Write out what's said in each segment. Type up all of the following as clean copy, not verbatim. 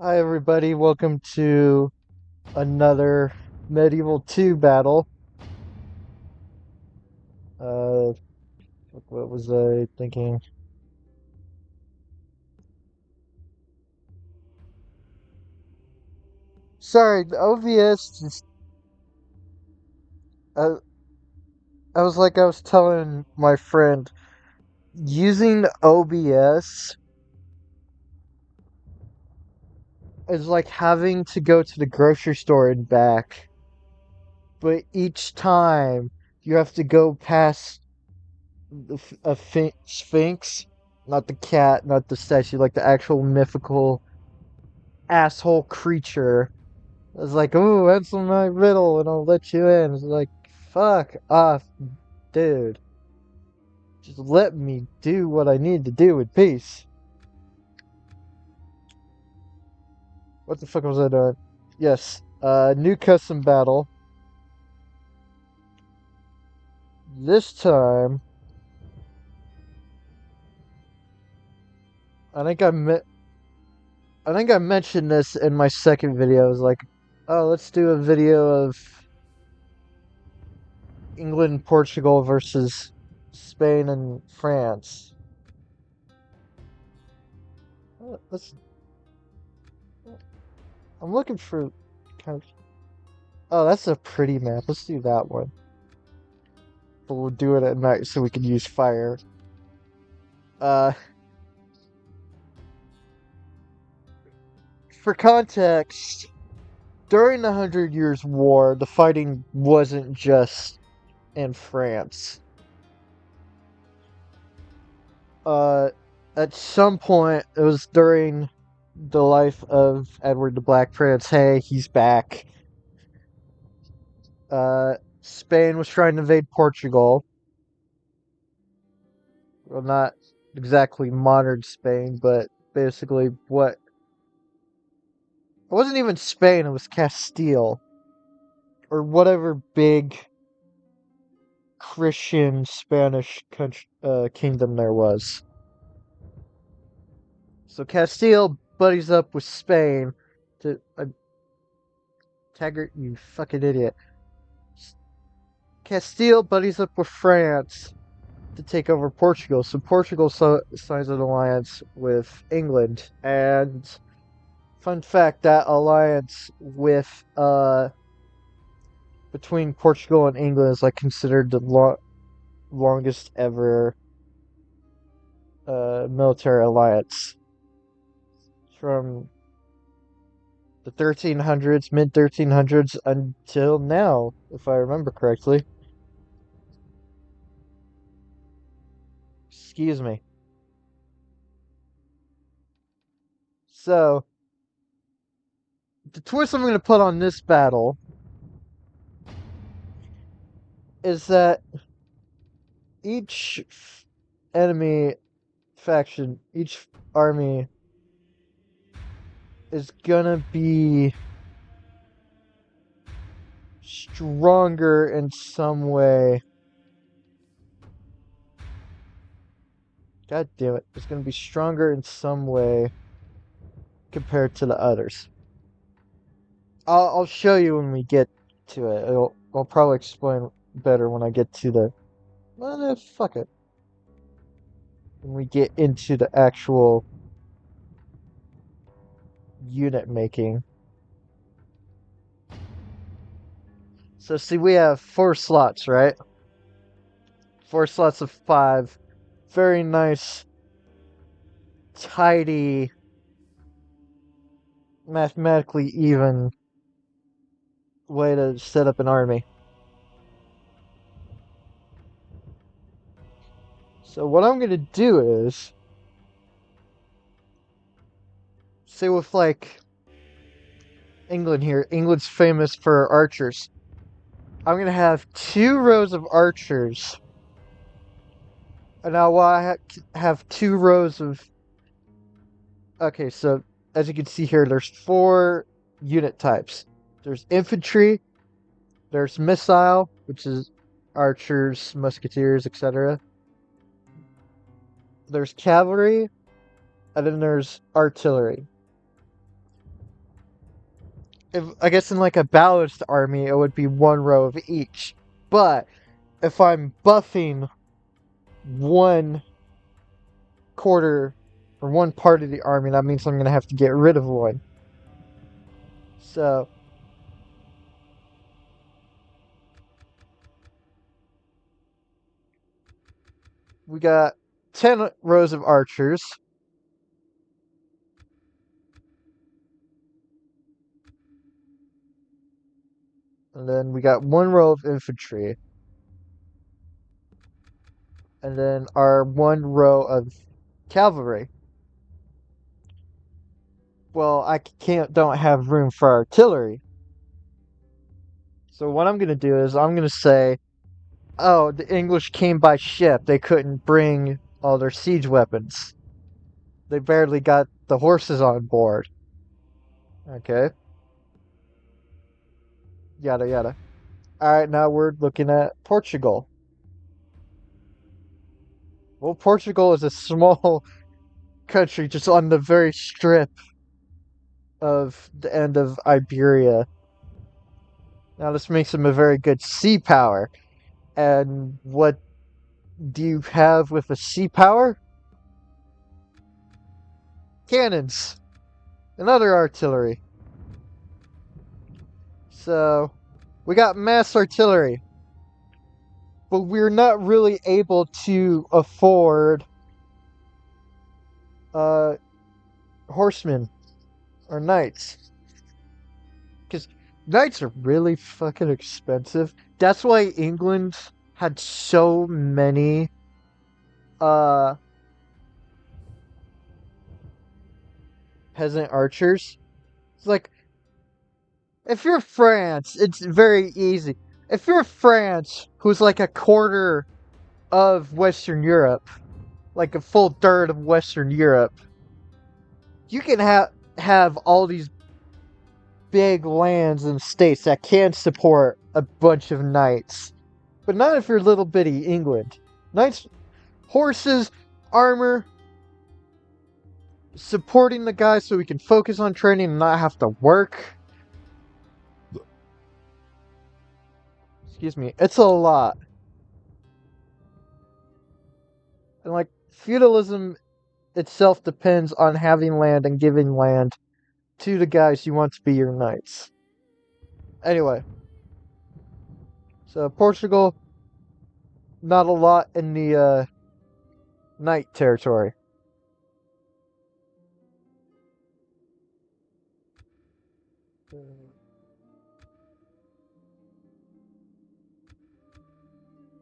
Hi everybody, welcome to another Medieval 2 battle. Uh, what was I thinking? Sorry, the OVS just, I, I was telling my friend, using OBS is like having to go to the grocery store and back. But each time you have to go past a sphinx, not the cat, not the statue, like the actual mythical asshole creature. It's like, ooh, answer my riddle and I'll let you in. It's like, fuck off, dude. Just let me do what I need to do in peace. What the fuck was I doing? Yes, new custom battle. This time, I think I think I mentioned this in my second video. I was like, oh, let's do a video of England, Portugal versus Spain and France. Let's. I'm looking for kind of. Oh, that's a pretty map. Let's do that one. But we'll do it at night so we can use fire. Uh, for context, during the Hundred Years' War, the fighting wasn't just in France. Uh, at some point, it was during the life of Edward the Black Prince. Hey, he's back. Spain was trying to invade Portugal. Well, not exactly modern Spain, but basically what. It wasn't even Spain, it was Castile. Or whatever big Christian Spanish kingdom there was. So Castile buddies up with Spain to. Taggart, you fucking idiot. Castile buddies up with France to take over Portugal. So Portugal signs an alliance with England. And fun fact, that alliance with between Portugal and England is like considered the longest ever military alliance from the 1300s, mid 1300s until now, if I remember correctly. Excuse me. So, the twist I'm going to put on this battle is that each enemy faction, each army is gonna be stronger in some way. God damn it. It's gonna be stronger in some way compared to the others. I'll show you when we get to it. I'll probably explain better when I get to the. Well, fuck it. When we get into the actual unit making. So, see, we have 4 slots, right? 4 slots of 5. Very nice, tidy, mathematically even way to set up an army. So what I'm gonna do is, say with like England here, England's famous for archers. I'm gonna have 2 rows of archers, and now while I have 2 rows of. Okay, so as you can see here, there's 4 unit types. There's infantry, there's missile, which is archers, musketeers, etc. There's cavalry, and then there's artillery. if I guess in like a balanced army, it would be one row of each. But if I'm buffing one quarter or one part of the army, that means I'm gonna have to get rid of one. So we got 10 rows of archers, and then we got one row of infantry, and then our one row of cavalry. Well, I don't have room for artillery. So what I'm gonna do is I'm gonna say, oh, the English came by ship. They couldn't bring all their siege weapons. They barely got the horses on board. Okay, yada yada. All right, now we're looking at Portugal. Well, Portugal is a small country just on the very strip of the end of Iberia. Now, this makes them a very good sea power. And what do you have with a sea power? Cannons and other artillery. So, we got mass artillery, but we're not really able to afford uh, horsemen or knights. Because knights are really fucking expensive. That's why England had so many uh peasant archers. It's like if you're France, it's very easy. If you're France, who's like a quarter of Western Europe, like a full third of Western Europe, you can have all these big lands and states that can support a bunch of knights. But not if you're little bitty England. Knights, horses, armor, supporting the guys so we can focus on training and not have to work. Excuse me, it's a lot. And like feudalism itself depends on having land and giving land to the guys you want to be your knights. Anyway, so Portugal, not a lot in the knight territory.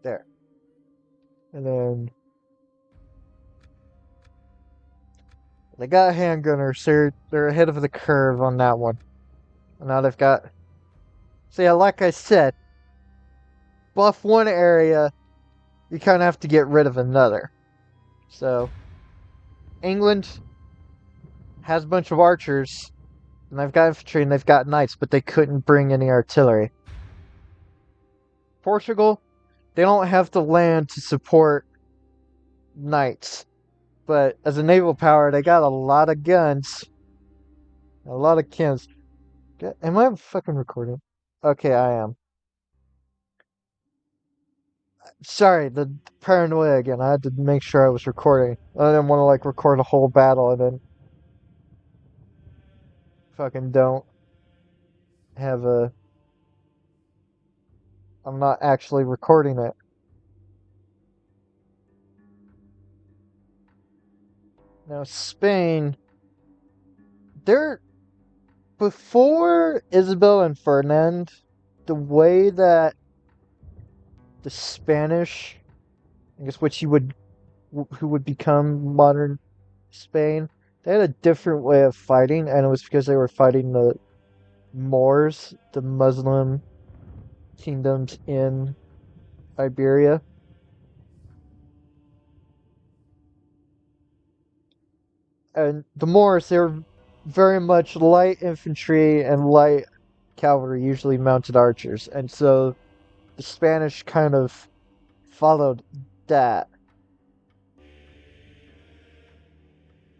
There. And then they got handgunners. They're ahead of the curve on that one. And now they've got. So yeah, like I said, buff one area, you kind of have to get rid of another. So England has a bunch of archers, and they've got infantry and they've got knights, but they couldn't bring any artillery. Portugal, they don't have the land to support knights, but as a naval power, they got a lot of guns, a lot of cannons. Am I fucking recording? Okay, I am. Sorry, the paranoia again. I had to make sure I was recording. I didn't want to like record a whole battle and then fucking don't have a. I'm not actually recording it. Now Spain, they're before Isabel and Ferdinand, the way that the Spanish, I guess who would become modern Spain, they had a different way of fighting, and it was because they were fighting the Moors, the Muslim kingdoms in Iberia. And the Moors, they were very much light infantry and light cavalry, usually mounted archers. And so the Spanish kind of followed that.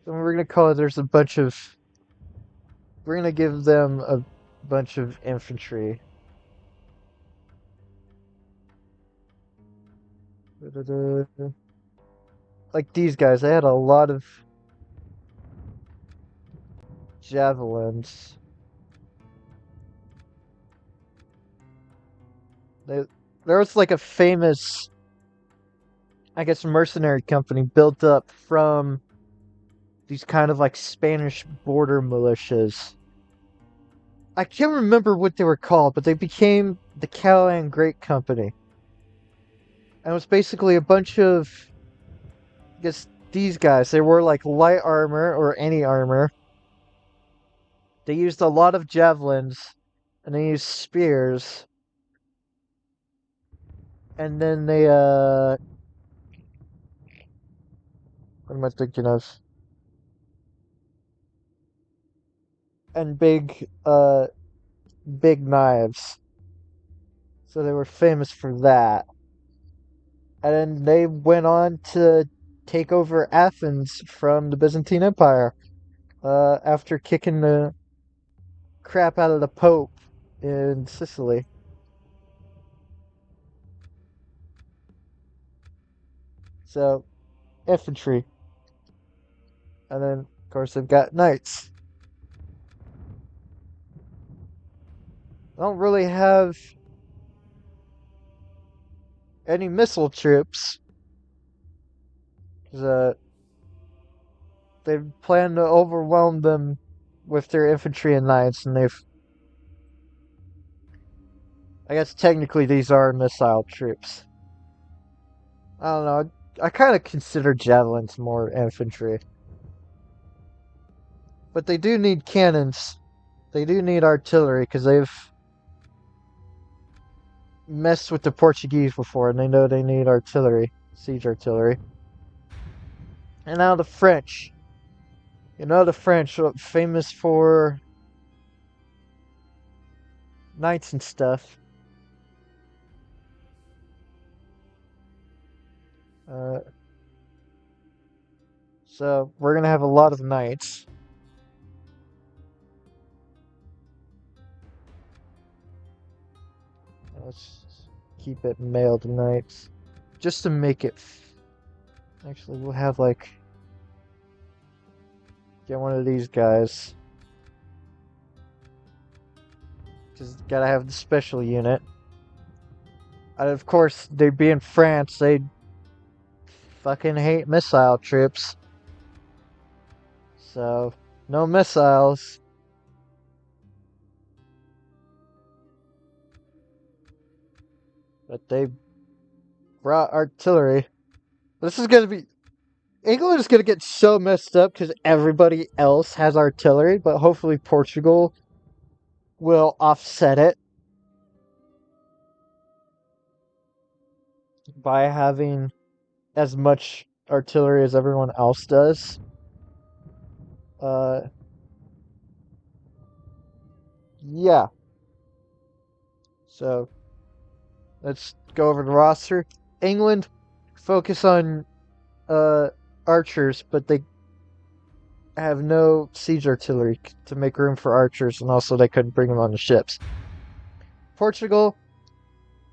So we're going to call it, we're going to give them a bunch of infantry. Like these guys, they had a lot of javelins. They, there was like a famous, I guess, mercenary company built up from these kind of like Spanish border militias. I can't remember what they were called, but they became the Catalan Great Company. And it was basically a bunch of, I guess, these guys. They wore like light armor or any armor. They used a lot of javelins, and they used spears. And then they, what am I thinking of? And big knives. So they were famous for that. And then they went on to take over Athens from the Byzantine Empire after kicking the crap out of the Pope in Sicily. So, infantry. And then, of course, they've got knights. They don't really have any missile troops. 'Cause, they plan to overwhelm them with their infantry and knights, and they've. I guess technically these are missile troops. I don't know. I kind of consider javelins more infantry. But they do need cannons. They do need artillery because they've messed with the Portuguese before and they know they need artillery, siege artillery. And now the French. You know the French, famous for knights and stuff. Uh, so we're gonna have a lot of knights. Let's keep it male to knights, just to make it. Actually, we'll have like get one of these guys. Just gotta have the special unit. And of course, they be in France. They fucking hate missile troops. So, no missiles. But they brought artillery. This is gonna be. England is gonna get so messed up because everybody else has artillery, but hopefully Portugal will offset it by having as much artillery as everyone else does. Uh, yeah. So, let's go over the roster. England focus on uh, archers, but they have no siege artillery to make room for archers, and also they couldn't bring them on the ships. Portugal,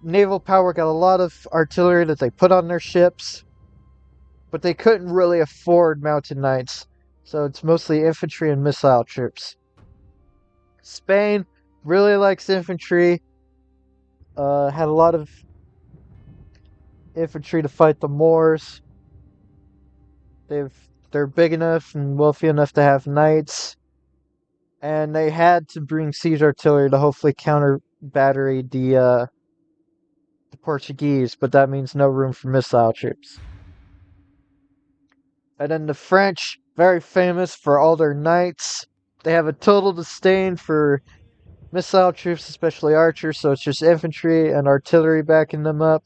naval power, got a lot of artillery that they put on their ships, but they couldn't really afford mounted knights, so it's mostly infantry and missile troops. Spain really likes infantry, had a lot of infantry to fight the Moors. They're big enough and wealthy enough to have knights, and they had to bring siege artillery to hopefully counter battery the Portuguese, but that means no room for missile troops. And then the French, very famous for all their knights. They have a total disdain for missile troops, especially archers, so it's just infantry and artillery backing them up.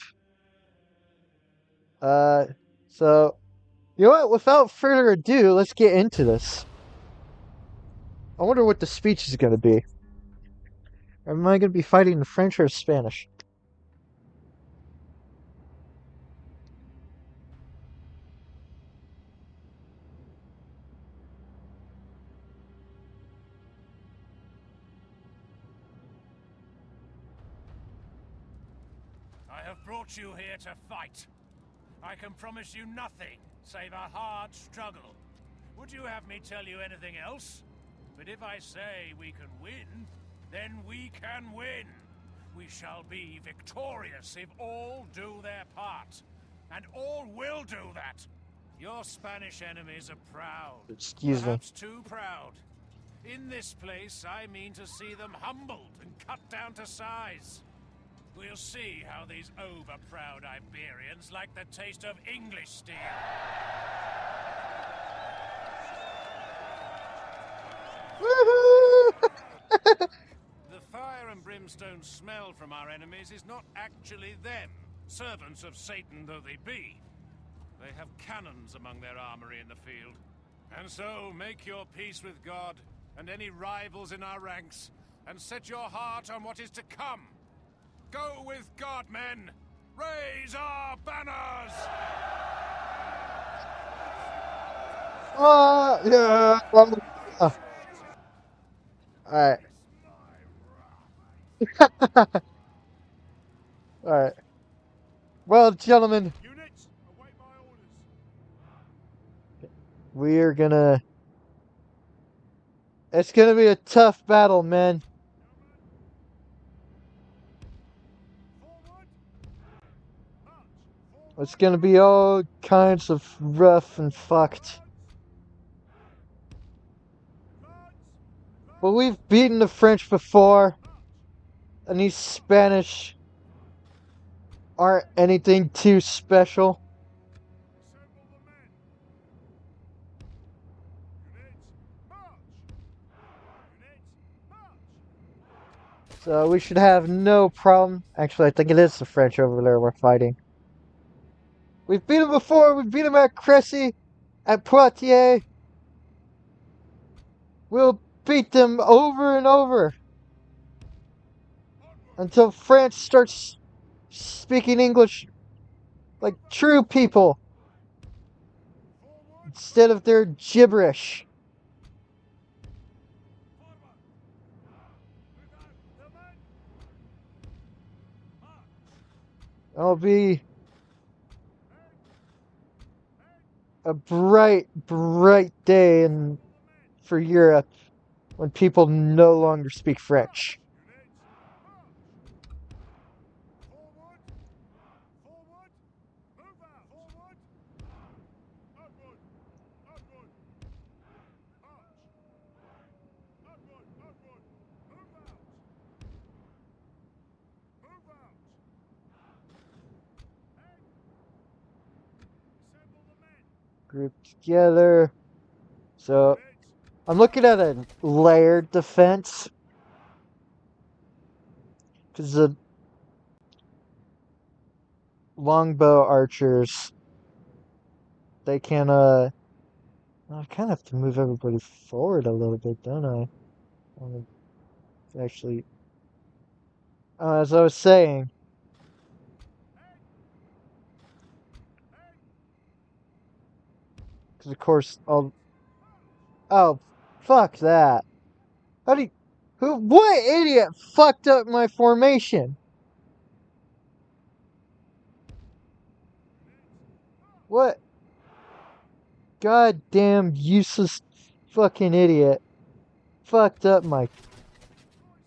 Uh, so, you know what? Without further ado, let's get into this. I wonder what the speech is going to be. Am I going to be fighting the French or Spanish? have brought you here to fight. I can promise you nothing save a hard struggle. Would you have me tell you anything else? But if I say we can win, then we can win. We shall be victorious if all do their part. And all will do that. Your Spanish enemies are proud. Excuse me. Perhaps too proud. In this place, I mean to see them humbled and cut down to size. We'll see how these over-proud Iberians like the taste of English steel. Woohoo! The fire and brimstone smell from our enemies is not actually them, servants of Satan though they be. They have cannons among their armory in the field. And so, make your peace with God and any rivals in our ranks, and set your heart on what is to come. Go with God, men! Raise our banners! Yeah. Alright. Alright. Well, gentlemen, Units, await my orders. we're gonna... It's gonna be a tough battle, men. It's gonna be all kinds of rough and fucked. But we've beaten the French before, and these Spanish aren't anything too special. So we should have no problem. Actually, I think it is the French over there we're fighting. We've beat them before. We've beat them at Crécy, at Poitiers. We'll beat them over and over until France starts speaking English like true people instead of their gibberish. It'll be a bright, bright day for Europe when people no longer speak French. Group together. So I'm looking at a layered defense because the longbow archers, they can I kind of have to move everybody forward a little bit, don't I? Actually, as I was saying, because of course oh, fuck that. What idiot fucked up my formation? What goddamn useless fucking idiot fucked up my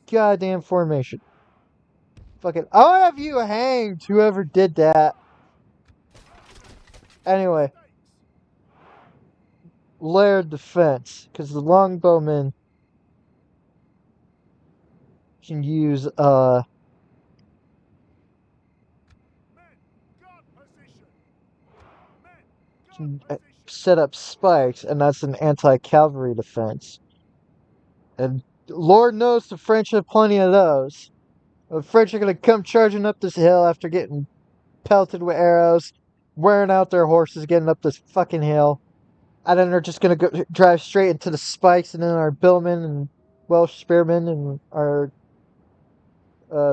goddamn formation? Fucking, I'll have you hanged, whoever did that. Anyway, layered defense, because the longbowmen can use can set up spikes, and that's an anti-cavalry defense. And Lord knows the French have plenty of those. The French are gonna come charging up this hill after getting pelted with arrows, wearing out their horses, getting up this fucking hill. And then they're just gonna drive straight into the spikes, and then our billmen and Welsh spearmen and our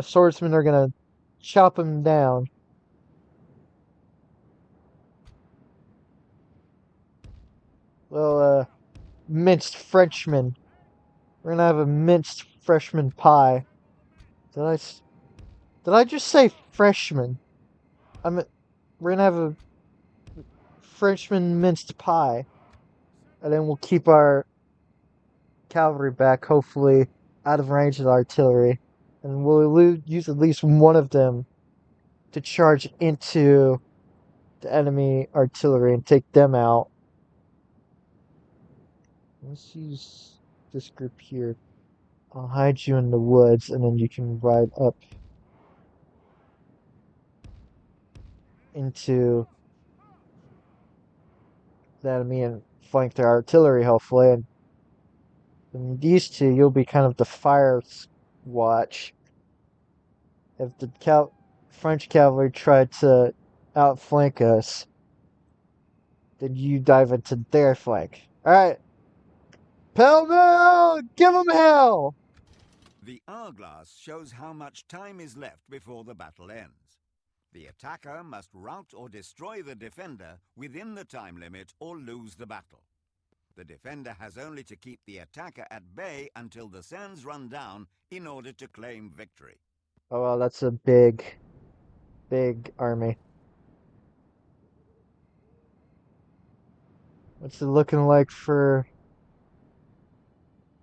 swordsmen are gonna chop them down. Well, minced Frenchman. We're gonna have a minced freshman pie. Did I just say freshman? I'm we're gonna have a Frenchman minced pie, and then we'll keep our cavalry back, hopefully out of range of the artillery, and we'll use at least one of them to charge into the enemy artillery and take them out. Let's use this group here. I'll hide you in the woods, and then you can ride up into the enemy and flank their artillery, hopefully. And these two, you'll be kind of the fire watch. If the French cavalry try to outflank us, then you dive into their flank. All right, pell mell, give them hell. The hourglass shows how much time is left before the battle ends. The attacker must rout or destroy the defender within the time limit or lose the battle. The defender has only to keep the attacker at bay until the sands run down in order to claim victory. Oh well, that's a big army. What's it looking like for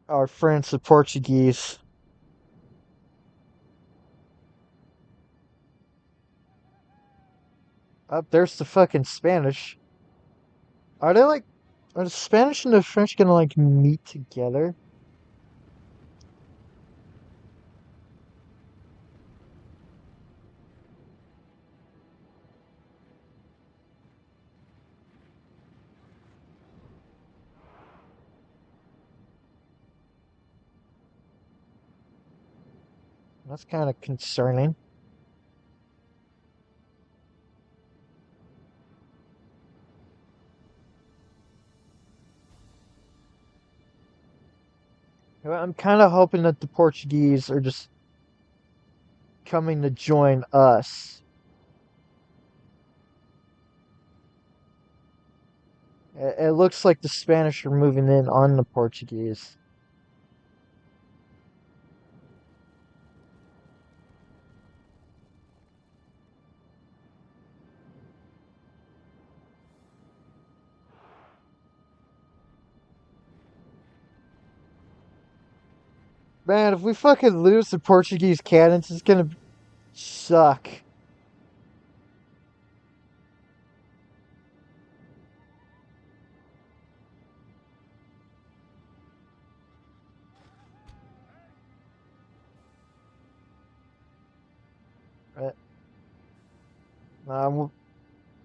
our friends, the Portuguese? Up there's the fucking Spanish. Are they like, are the Spanish and the French gonna like meet together? That's kind of concerning. Well, I'm kind of hoping that the Portuguese are just coming to join us. It looks like the Spanish are moving in on the Portuguese. Man, if we fucking lose the Portuguese cannons, it's gonna suck. But, I want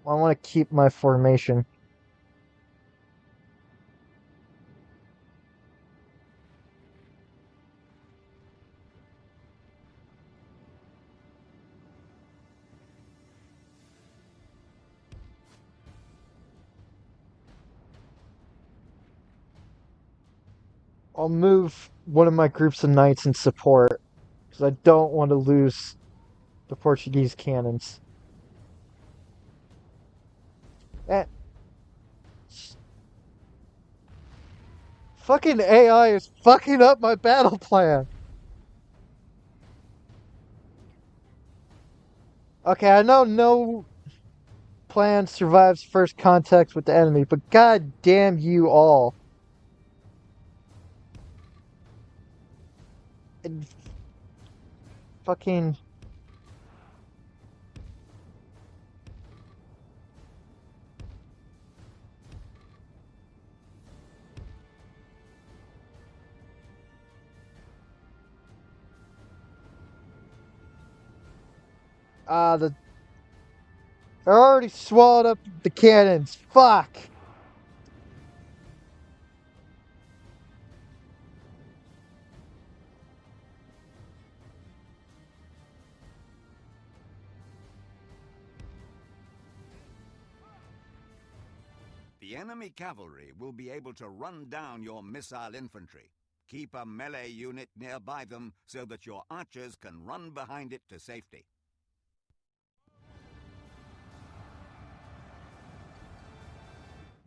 to keep my formation. I'll move one of my groups of knights in support because I don't want to lose the Portuguese cannons. That fucking AI is fucking up my battle plan. Okay, I know no plan survives first contact with the enemy, but god damn you all. And fucking the I already swallowed up the cannons. Fuck. The enemy cavalry will be able to run down your missile infantry. Keep a melee unit nearby them so that your archers can run behind it to safety.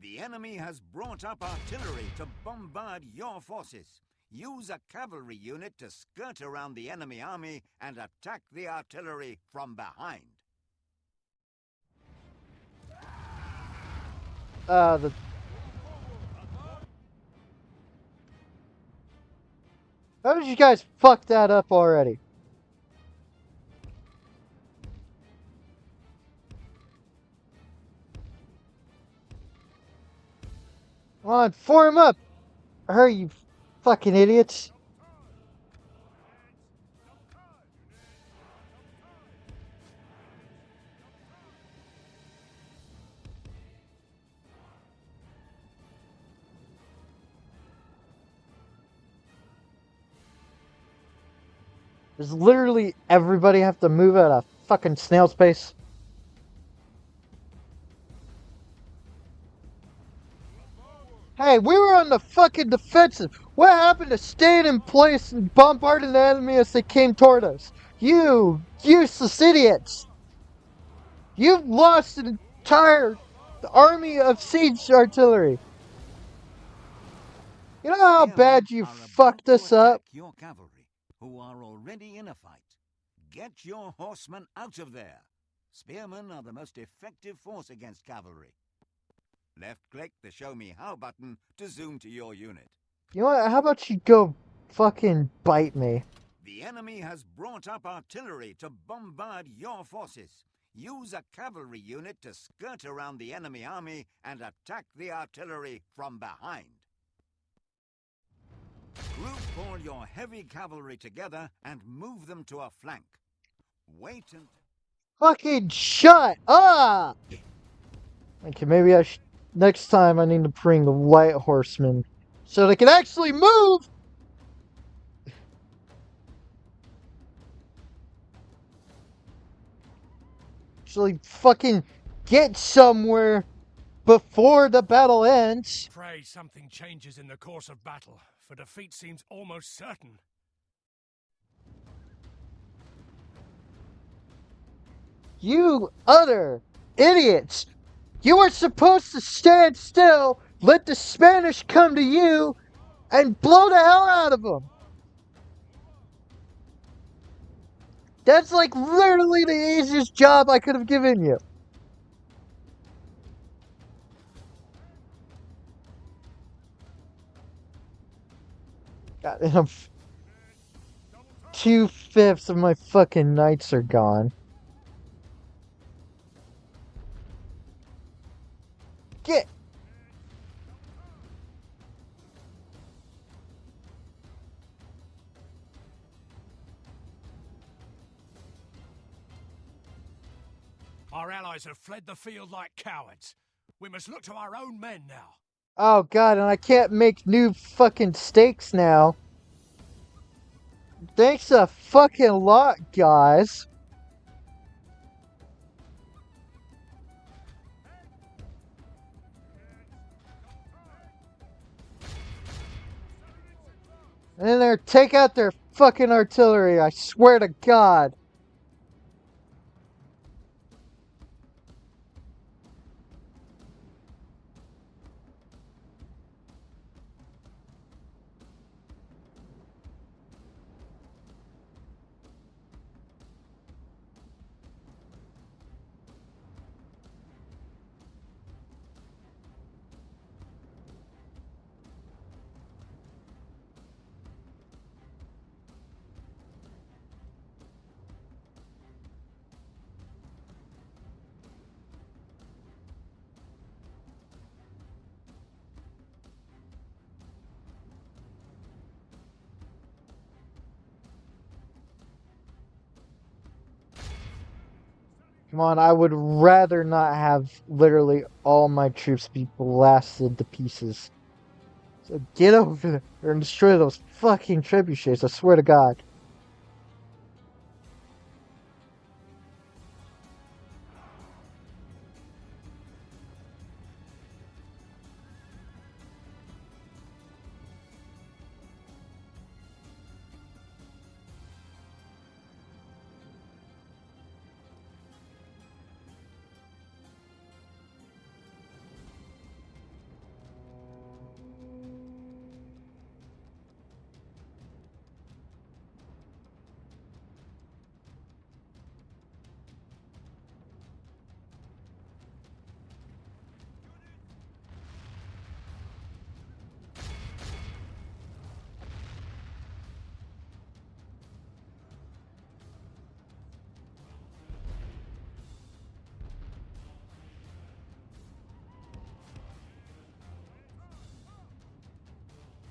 The enemy has brought up artillery to bombard your forces. Use a cavalry unit to skirt around the enemy army and attack the artillery from behind. The How did you guys fuck that up already? Come on, form up! Hurry, you fucking idiots! Does literally everybody have to move at a fucking snail's pace? Hey, we were on the fucking defensive. What happened to staying in place and bombarding the enemy as they came toward us? You useless idiots! You've lost an entire army of siege artillery. You know how Spearmen bad you are about fucked to us up? attack your cavalry, who are already in a fight. Get your horsemen out of there. Spearmen are the most effective force against cavalry. Left-click the Show Me How button to zoom to your unit. You know what? How about you go fucking bite me? The enemy has brought up artillery to bombard your forces. Use a cavalry unit to skirt around the enemy army and attack the artillery from behind. Group all your heavy cavalry together and move them to a flank. Wait and... Fucking shut up! Okay, maybe I should... Next time I need to bring the light horsemen so they can actually move! Actually fucking get somewhere before the battle ends. Pray something changes in the course of battle, for defeat seems almost certain. You other idiots! You were supposed to stand still, let the Spanish come to you, and blow the hell out of them! That's like literally the easiest job I could have given you. God, and 2/5 of my fucking knights are gone. Get! Our allies have fled the field like cowards. We must look to our own men now. Oh god, and I can't make new fucking stakes now. Thanks a fucking lot, guys. And then they're take out their fucking artillery, I swear to god. Come on, I would rather not have literally all my troops be blasted to pieces. So get over there and destroy those fucking trebuchets, I swear to god.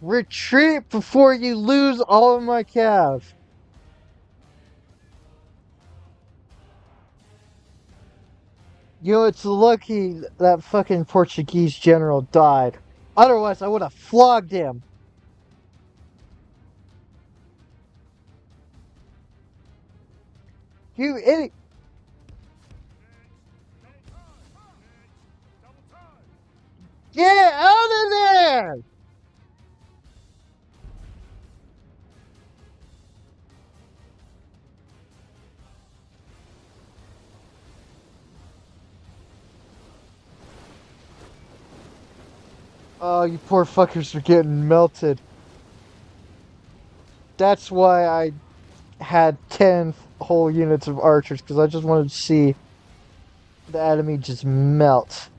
Retreat before you lose all of my cav. You know, it's lucky that fucking Portuguese general died. Otherwise, I would have flogged him. You idiot. Get out of there! Oh, you poor fuckers are getting melted. That's why I had 10 whole units of archers, because I just wanted to see the enemy just melt.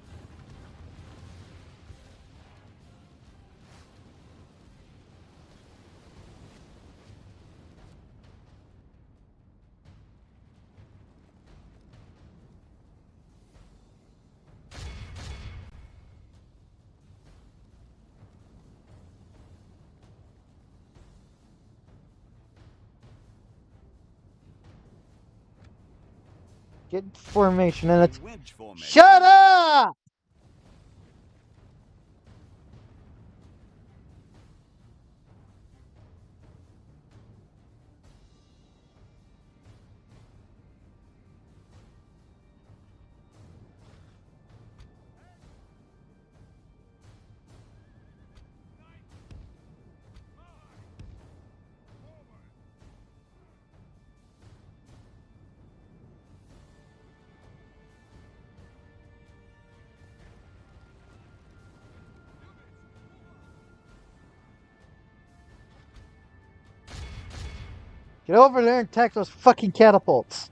Get formation and it's. Wedge formation. Shut up! Get over there and attack those fucking catapults.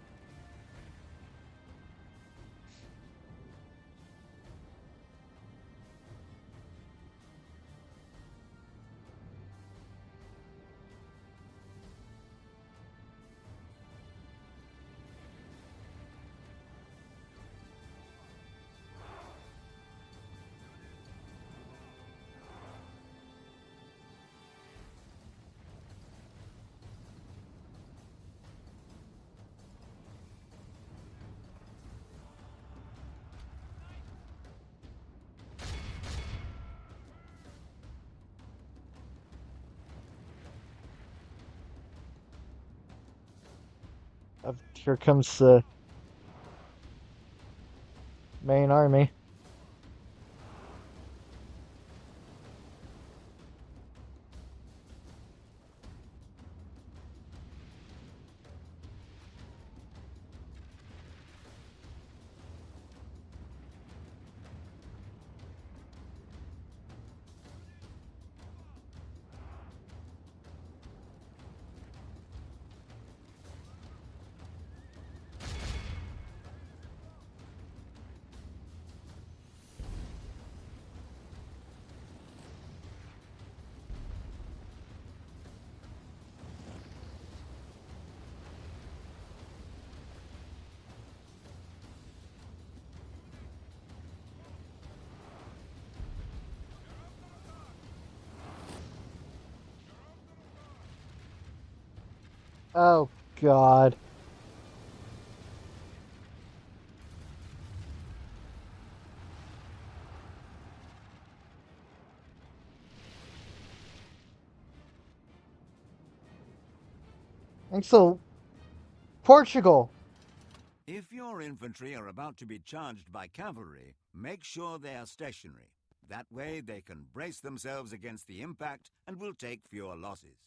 Here comes the main army. Oh, God. And so, Portugal. If your infantry are about to be charged by cavalry, make sure they are stationary. That way they can brace themselves against the impact and will take fewer losses.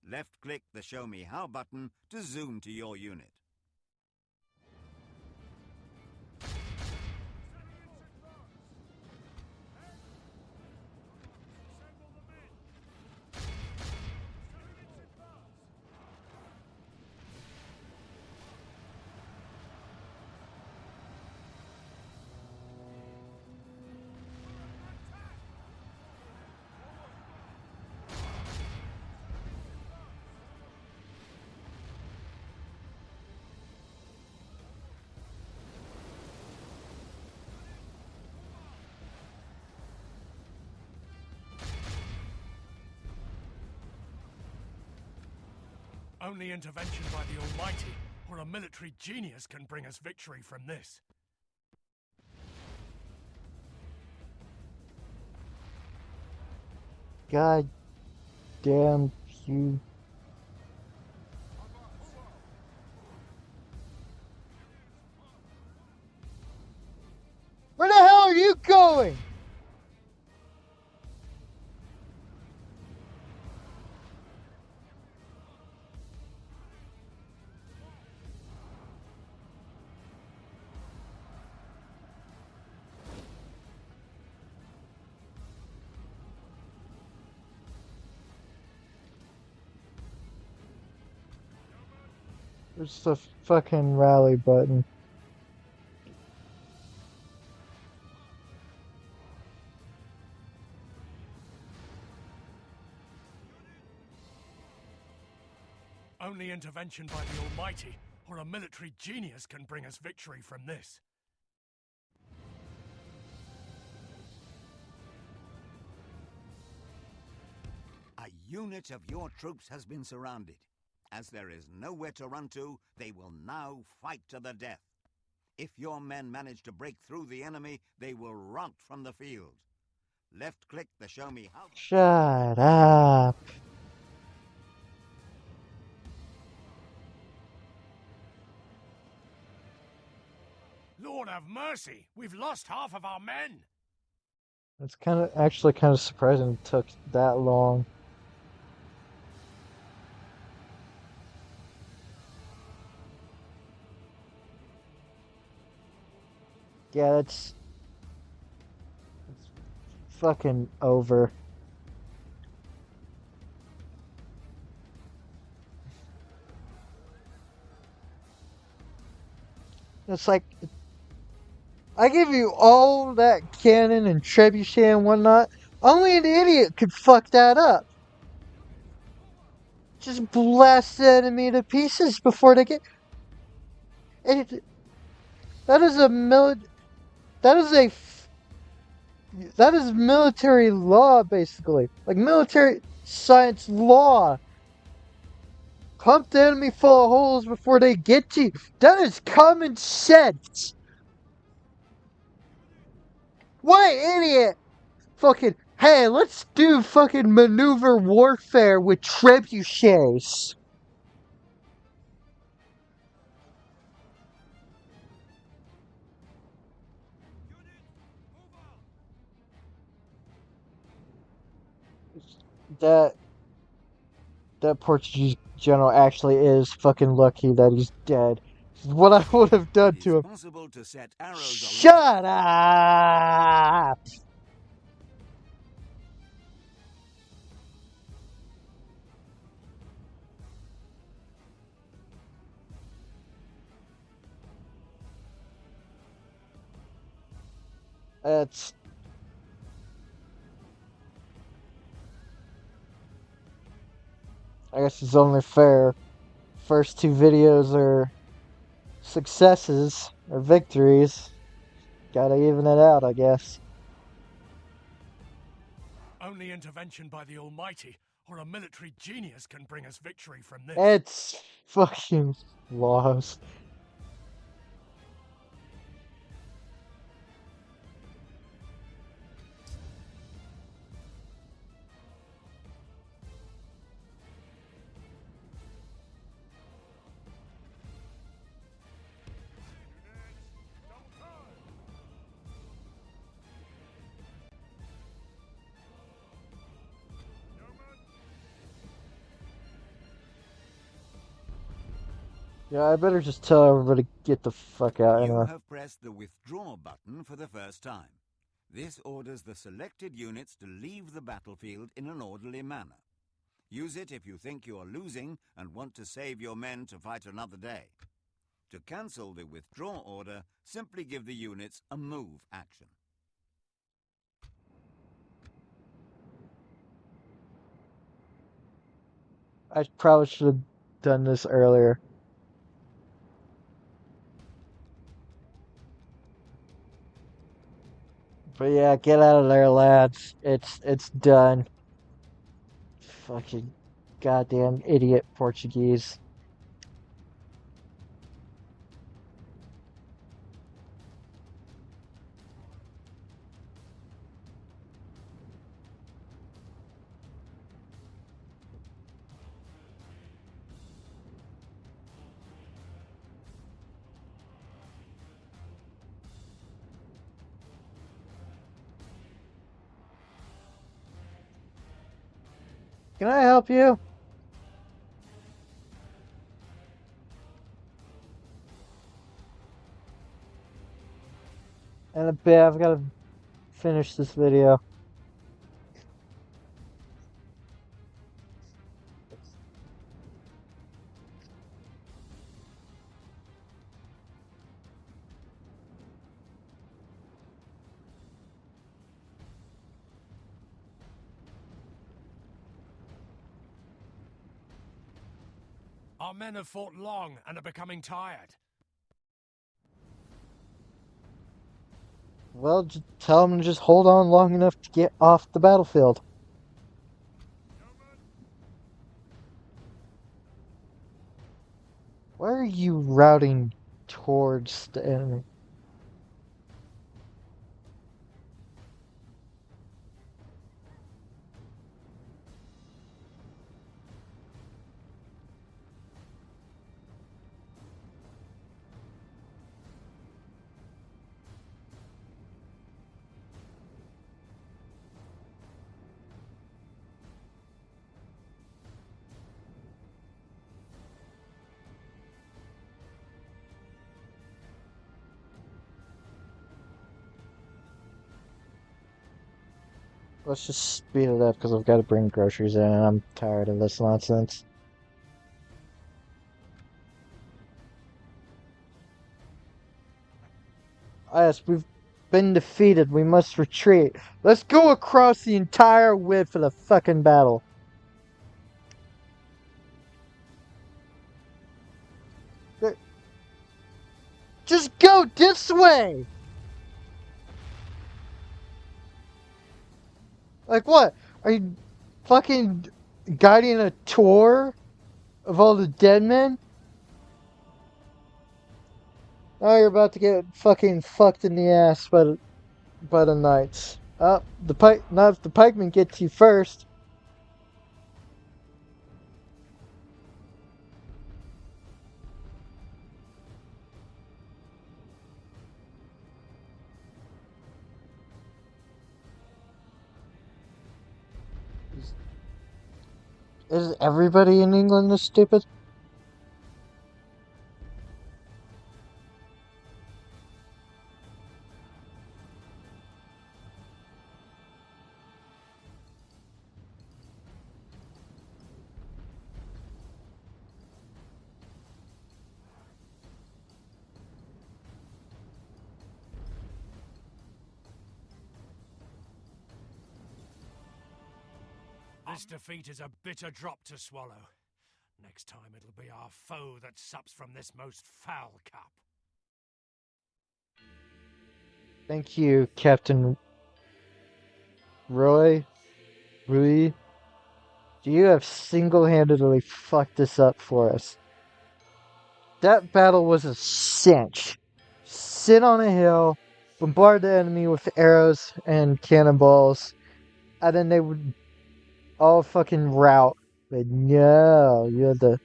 Left-click the Show Me How button to zoom to your unit. Only intervention by the Almighty or a military genius can bring us victory from this. God damn you. Where the hell are you going? Where's the fucking rally button? Only intervention by the Almighty or a military genius can bring us victory from this. A unit of your troops has been surrounded. As there is nowhere to run to, they will now fight to the death. If your men manage to break through the enemy, they will rout from the field. Left-click to show me how... Shut up. Lord have mercy! We've lost half of our men! It's actually kind of surprising it took that long. Yeah, it's fucking over. It's like, I give you all that cannon and trebuchet and whatnot. Only an idiot could fuck that up. Just blast the enemy to pieces before they get. It, that is a That is that is military law, basically. Like military science law. Pump the enemy full of holes before they get to you. That is common sense. What idiot? Fucking, hey, let's do fucking maneuver warfare with trebuchets. That that Portuguese general actually is fucking lucky that he's dead. What I would have done It is to him. possible to set arrows Shut up! It's I guess it's only fair. First two videos are successes or victories. Gotta even it out, I guess. Only intervention by the Almighty or a military genius can bring us victory from this. It's fucking lost. Yeah, I better just tell everybody to get the fuck out You anyway. have pressed the withdraw button for the first time. This orders the selected units to leave the battlefield in an orderly manner. Use it if you think you are losing and want to save your men to fight another day. To cancel the withdraw order, simply give the units a move action. I probably should have done this earlier. But yeah, get out of there, lads. It's done. Fucking Goddamn idiot Portuguese. Can I help you? In a bit, I've got to finish this video. Our men have fought long and are becoming tired. Well, just tell them to just hold on long enough to get off the battlefield. Why are you routing towards the enemy? Let's just speed it up because I've got to bring groceries in and I'm tired of this nonsense. Yes, we've been defeated. We must retreat. Let's go across the entire width of the fucking battle. Just go this way! Like what? Are you fucking guiding a tour of all the dead men? Oh, you're about to get fucking fucked in the ass by the knights. The pike. Not if the pikemen get to you first. Is everybody in England this stupid? This defeat is a bitter drop to swallow. Next time it'll be our foe that sups from this most foul cup. Thank you, Captain Rui. You have single-handedly fucked this up for us. That battle was a cinch. Sit on a hill, bombard the enemy with arrows and cannonballs, and then they would all fucking rout. But no, you had to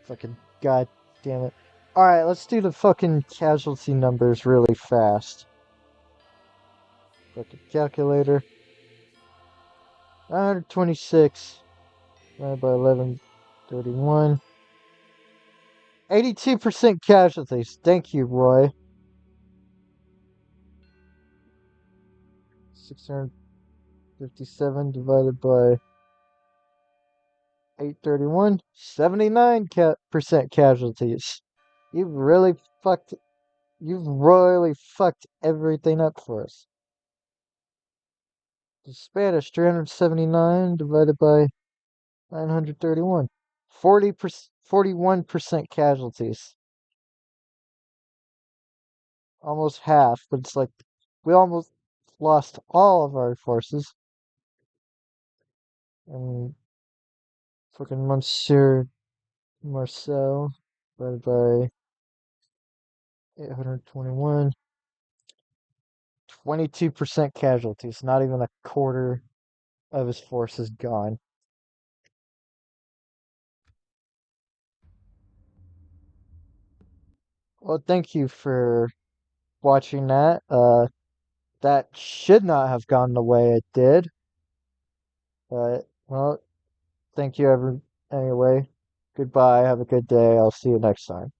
fucking god damn it. Alright, let's do the fucking casualty numbers really fast. Fucking calculator. 926 divided by 1131. 82% casualties. Thank you, Roy. 657 divided by 831. 79% casualties. You've really fucked. You've royally fucked everything up for us. The Spanish, 379 divided by 931. 41% casualties. Almost half, but it's like we almost lost all of our forces. And fucking Monsieur Marcel divided by 821. 22% casualties. Not even a quarter of his force is gone. Well, thank you for watching that. That should not have gone the way it did. But, well, thank you anyway. Goodbye. Have a good day. I'll see you next time.